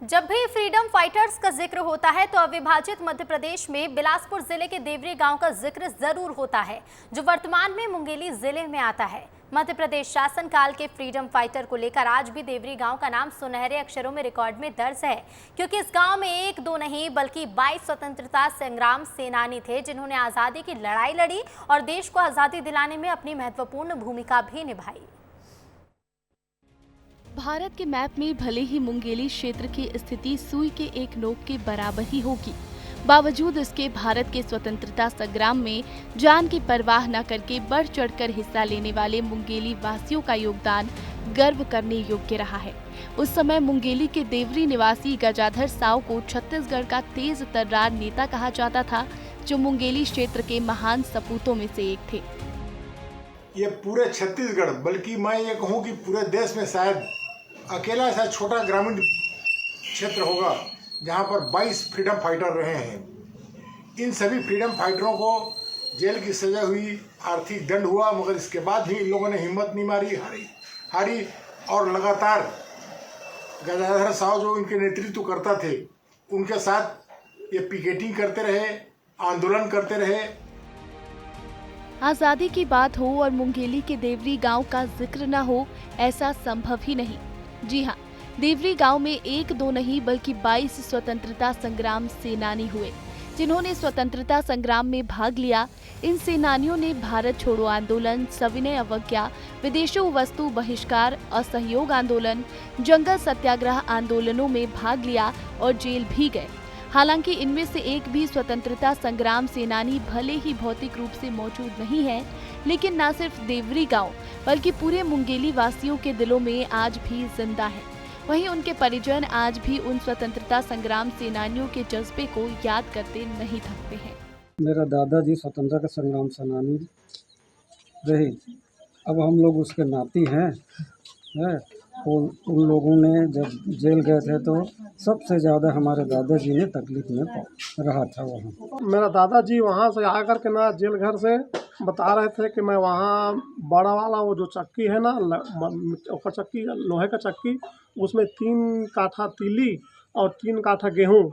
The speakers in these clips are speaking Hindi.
जब भी फ्रीडम फाइटर्स का जिक्र होता है तो अविभाजित मध्य प्रदेश में बिलासपुर जिले के देवरी गांव का जिक्र जरूर होता है, जो वर्तमान में मुंगेली जिले में आता है। मध्य प्रदेश शासन काल के फ्रीडम फाइटर को लेकर आज भी देवरी गांव का नाम सुनहरे अक्षरों में रिकॉर्ड में दर्ज है, क्योंकि इस गांव में एक दो नहीं बल्कि 22 स्वतंत्रता संग्राम सेनानी थे, जिन्होंने आजादी की लड़ाई लड़ी और देश को आजादी दिलाने में अपनी महत्वपूर्ण भूमिका भी निभाई। भारत के मैप में भले ही मुंगेली क्षेत्र की स्थिति सुई के एक नोक के बराबर ही होगी, बावजूद इसके भारत के स्वतंत्रता संग्राम में जान की परवाह न करके बढ़ चढ़कर हिस्सा लेने वाले मुंगेली वासियों का योगदान गर्व करने योग्य रहा है। उस समय मुंगेली के देवरी निवासी गजाधर साव को छत्तीसगढ़ का तेज तर्रार नेता कहा जाता था, जो मुंगेली क्षेत्र के महान सपूतों में से एक थे। ये पूरे छत्तीसगढ़, बल्कि मैं ये कहूँ कि पूरे देश में शायद अकेला ऐसा छोटा ग्रामीण क्षेत्र होगा जहाँ पर 22 फ्रीडम फाइटर रहे हैं। इन सभी फ्रीडम फाइटरों को जेल की सजा हुई, आर्थिक दंड हुआ, मगर इसके बाद भी इन लोगों ने हिम्मत नहीं मारी, हारी और लगातार गजाधर साव जो इनके नेतृत्व करता थे, उनके साथ ये पिकेटिंग करते रहे, आंदोलन करते रहे। आजादी की बात हो और मुंगेली के देवरी गांव का जिक्र न हो, ऐसा संभव ही नहीं। जी हाँ, देवरी गांव में एक दो नहीं बल्कि 22 स्वतंत्रता संग्राम सेनानी हुए, जिन्होंने स्वतंत्रता संग्राम में भाग लिया। इन सेनानियों ने भारत छोड़ो आंदोलन, सविनय अवज्ञा, विदेशों वस्तु बहिष्कार, असहयोग आंदोलन, जंगल सत्याग्रह आंदोलनों में भाग लिया और जेल भी गए। हालांकि इनमें से एक भी स्वतंत्रता संग्राम सेनानी भले ही भौतिक रूप से मौजूद नहीं है, लेकिन न सिर्फ देवरी गांव बल्कि पूरे मुंगेली वासियों के दिलों में आज भी जिंदा है। वहीं उनके परिजन आज भी उन स्वतंत्रता संग्राम सेनानियों के जज्बे को याद करते नहीं थकते हैं। मेरा दादाजी स्वतंत्रता संग्राम सेनानी रहे, अब हम लोग उसके नाती हैं। उन लोगों ने जब जेल गए थे तो सबसे ज़्यादा हमारे दादाजी ने तकलीफ में रहा था वहाँ। मेरा दादाजी वहाँ से आकर के ना जेल घर से बता रहे थे कि मैं वहाँ बड़ा वाला वो जो चक्की है ना, ऊपर चक्की, लोहे का चक्की, उसमें 3 काठा तीली और 3 काठा गेहूँ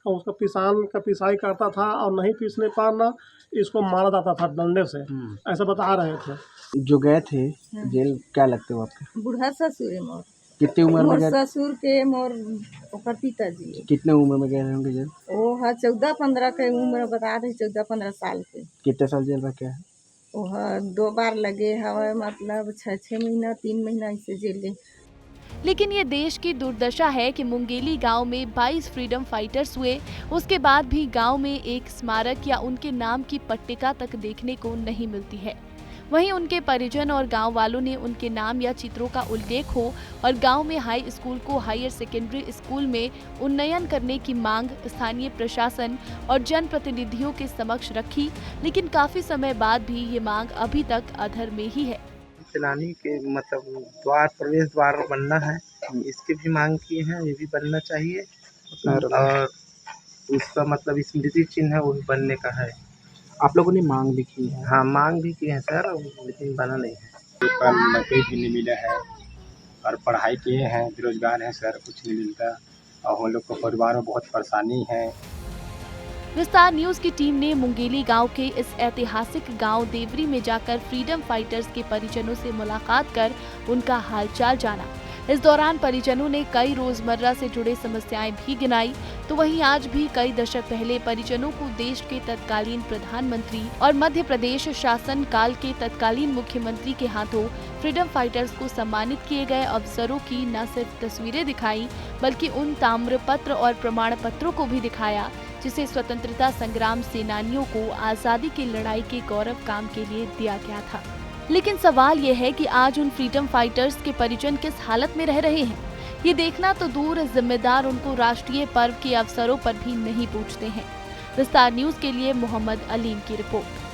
और उसका किसान का पिसाई करता था, और नहीं पीसने पर ना इसको मारा जाता था डंडे से, ऐसा बता रहे थे। जो गए थे जेल, क्या लगते हो आपके? बूढ़ा ससुर है मोर। कितने उम्र में गए? ससुर के मोर ओकर पिताजी। कितने उम्र में गए होंगे जेल? वो है 14-15 के उम्र बता रहे, 14-15 साल के। कितने साल जेल रखे हैं? वो 2 बार लगे हवा, मतलब 6-6 महीना 3 महीना ऐसे जेल गए। लेकिन ये देश की दुर्दशा है कि मुंगेली गांव में 22 फ्रीडम फाइटर्स हुए, उसके बाद भी गांव में एक स्मारक या उनके नाम की पट्टिका तक देखने को नहीं मिलती है। वहीं उनके परिजन और गांव वालों ने उनके नाम या चित्रों का उल्लेख हो और गांव में हाई स्कूल को हायर सेकेंडरी स्कूल में उन्नयन करने की मांग स्थानीय प्रशासन और जनप्रतिनिधियों के समक्ष रखी, लेकिन काफी समय बाद भी ये मांग अभी तक अधर में ही है। सेनानी के मतलब प्रवेश द्वार बनना है, इसकी भी मांग की है, ये भी बनना चाहिए, और उसका मतलब स्मृति चिन्ह है वो भी बनने का है। आप लोगों ने मांग भी की है? हाँ, मांग भी की है सर, लेकिन बना नहीं है। नौकरी भी नहीं मिला है और पढ़ाई किए हैं, बेरोजगार हैं सर, कुछ नहीं मिलता और हम लोग को परिवार में बहुत परेशानी है। विस्तार न्यूज की टीम ने मुंगेली गांव के इस ऐतिहासिक गांव देवरी में जाकर फ्रीडम फाइटर्स के परिजनों से मुलाकात कर उनका हालचाल जाना। इस दौरान परिजनों ने कई रोजमर्रा से जुड़े समस्याएं भी गिनाई, तो वहीं आज भी कई दशक पहले परिजनों को देश के तत्कालीन प्रधानमंत्री और मध्य प्रदेश शासन काल के तत्कालीन मुख्यमंत्री के हाथों फ्रीडम फाइटर्स को सम्मानित किए गए अफसरों की न सिर्फ तस्वीरें दिखाई, बल्कि उन ताम्र पत्र और प्रमाण पत्रों को भी दिखाया, जिसे स्वतंत्रता संग्राम सेनानियों को आजादी की लड़ाई के गौरव काम के लिए दिया गया था। लेकिन सवाल ये है कि आज उन फ्रीडम फाइटर्स के परिजन किस हालत में रह रहे हैं, ये देखना तो दूर, जिम्मेदार उनको राष्ट्रीय पर्व के अवसरों पर भी नहीं पूछते हैं। विस्तार न्यूज के लिए मोहम्मद अलीम की रिपोर्ट।